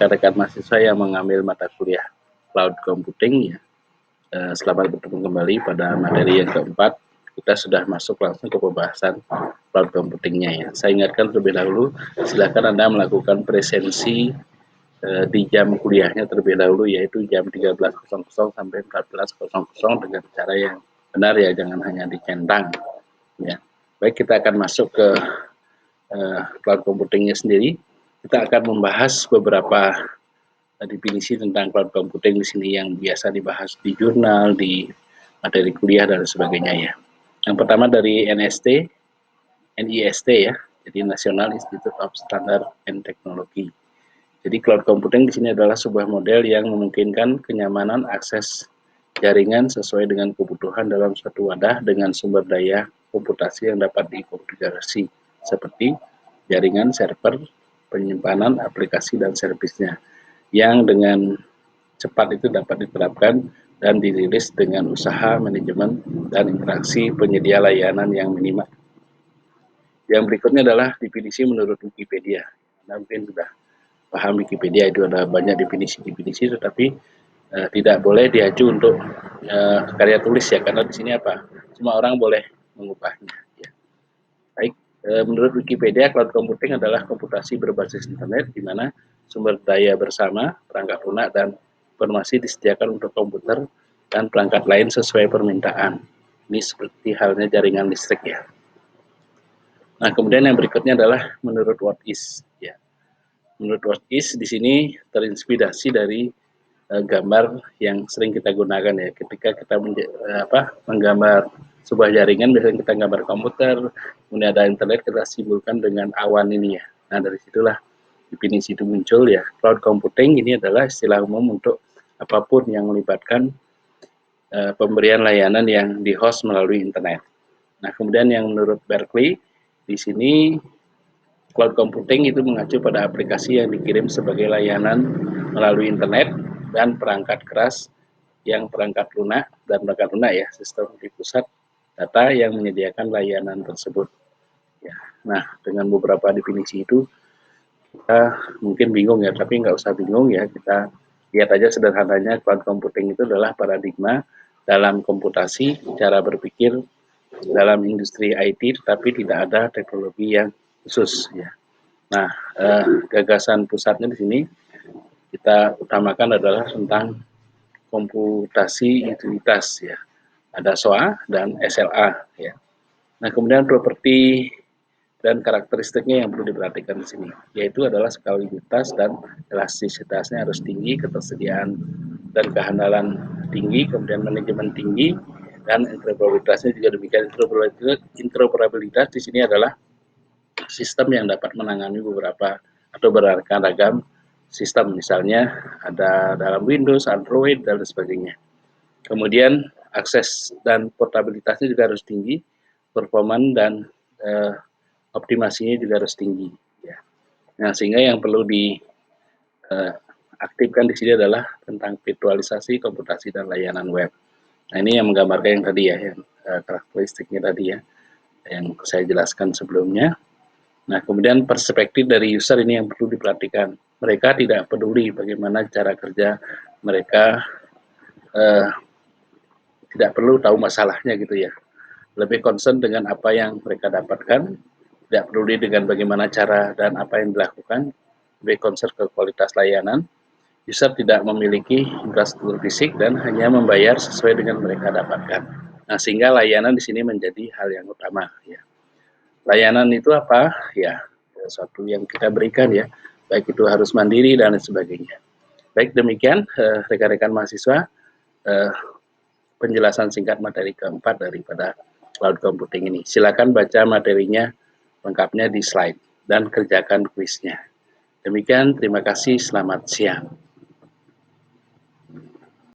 rekan-rekan mahasiswa yang mengambil mata kuliah Cloud Computing ya. Selamat bertemu kembali pada materi yang keempat. Kita sudah masuk langsung ke pembahasan Cloud Computingnya ya. Saya ingatkan terlebih dahulu, silakan Anda melakukan presensi di jam kuliahnya terlebih dahulu, yaitu jam 13.00 sampai 14.00 dengan cara yang benar ya, jangan hanya dicentang ya. Baik, kita akan masuk ke Cloud Computingnya sendiri. Kita akan membahas beberapa definisi tentang cloud computing di sini yang biasa dibahas di jurnal, di materi kuliah dan sebagainya ya. Yang pertama dari NIST ya, jadi National Institute of Standard and Technology. Jadi cloud computing di sini adalah sebuah model yang memungkinkan kenyamanan akses jaringan sesuai dengan kebutuhan dalam suatu wadah dengan sumber daya komputasi yang dapat dikonfigurasi seperti jaringan, server, penyimpanan, aplikasi dan servisnya, yang dengan cepat itu dapat diterapkan dan dirilis dengan usaha, manajemen, dan interaksi penyedia layanan yang minimal. Yang berikutnya adalah definisi menurut Wikipedia. Anda mungkin sudah paham Wikipedia, itu ada banyak definisi-definisi, tetapi tidak boleh diacu untuk karya tulis ya, karena di sini apa? Semua orang boleh mengubahnya. Ya. Baik, menurut Wikipedia, cloud computing adalah komputasi berbasis internet, di mana sumber daya bersama, perangkat lunak, dan informasi disediakan untuk komputer dan perangkat lain sesuai permintaan. Ini seperti halnya jaringan listrik ya. Nah, kemudian yang berikutnya adalah menurut WhatIs ya. Menurut WhatIs di sini terinspirasi dari gambar yang sering kita gunakan ya, ketika kita menggambar sebuah jaringan, biasanya kita gambar komputer, kemudian ada internet, kita simbolkan dengan awan ini ya. Nah, dari situlah definisi itu muncul ya. Cloud computing ini adalah istilah umum untuk apapun yang melibatkan pemberian layanan yang di-host melalui internet. Nah, kemudian yang menurut Berkeley, di sini cloud computing itu mengacu pada aplikasi yang dikirim sebagai layanan melalui internet dan perangkat keras yang perangkat lunak dan perangkat lunak ya, sistem di pusat data yang menyediakan layanan tersebut. Ya, nah dengan beberapa definisi itu kita mungkin bingung ya, tapi nggak usah bingung ya, kita lihat aja sederhananya cloud computing itu adalah paradigma dalam komputasi, cara berpikir dalam industri IT, tetapi tidak ada teknologi yang khusus ya. Nah, gagasan pusatnya di sini kita utamakan adalah tentang komputasi utilitas ya. Ada SOA dan SLA ya. Nah, kemudian properti dan karakteristiknya yang perlu diperhatikan di sini, yaitu adalah skalabilitas dan elastisitasnya harus tinggi, ketersediaan dan kehandalan tinggi, kemudian manajemen tinggi, dan interoperabilitasnya juga demikian. Interoperabilitas di sini adalah sistem yang dapat menangani beberapa atau beraneka ragam sistem, misalnya ada dalam Windows, Android, dan sebagainya. Kemudian akses dan portabilitasnya juga harus tinggi, performan dan optimasinya juga harus tinggi. Ya. Nah, sehingga yang perlu diaktifkan di sini adalah tentang virtualisasi, komputasi, dan layanan web. Nah, ini yang menggambarkan yang tadi ya, yang karakteristiknya tadi ya, yang saya jelaskan sebelumnya. Nah, kemudian perspektif dari user ini yang perlu diperhatikan. Mereka tidak peduli bagaimana cara kerja mereka, tidak perlu tahu masalahnya gitu ya. Lebih concern dengan apa yang mereka dapatkan, tidak peduli dengan bagaimana cara dan apa yang dilakukan, lebih concern ke kualitas layanan. User tidak memiliki infrastruktur fisik dan hanya membayar sesuai dengan mereka dapatkan. Nah, sehingga layanan di sini menjadi hal yang utama ya. Layanan itu apa? Ya, sesuatu yang kita berikan ya, baik itu harus mandiri dan sebagainya. Baik, demikian rekan-rekan mahasiswa penjelasan singkat materi keempat daripada cloud computing ini. Silakan baca materinya lengkapnya di slide dan kerjakan kuisnya. Demikian, terima kasih, selamat siang.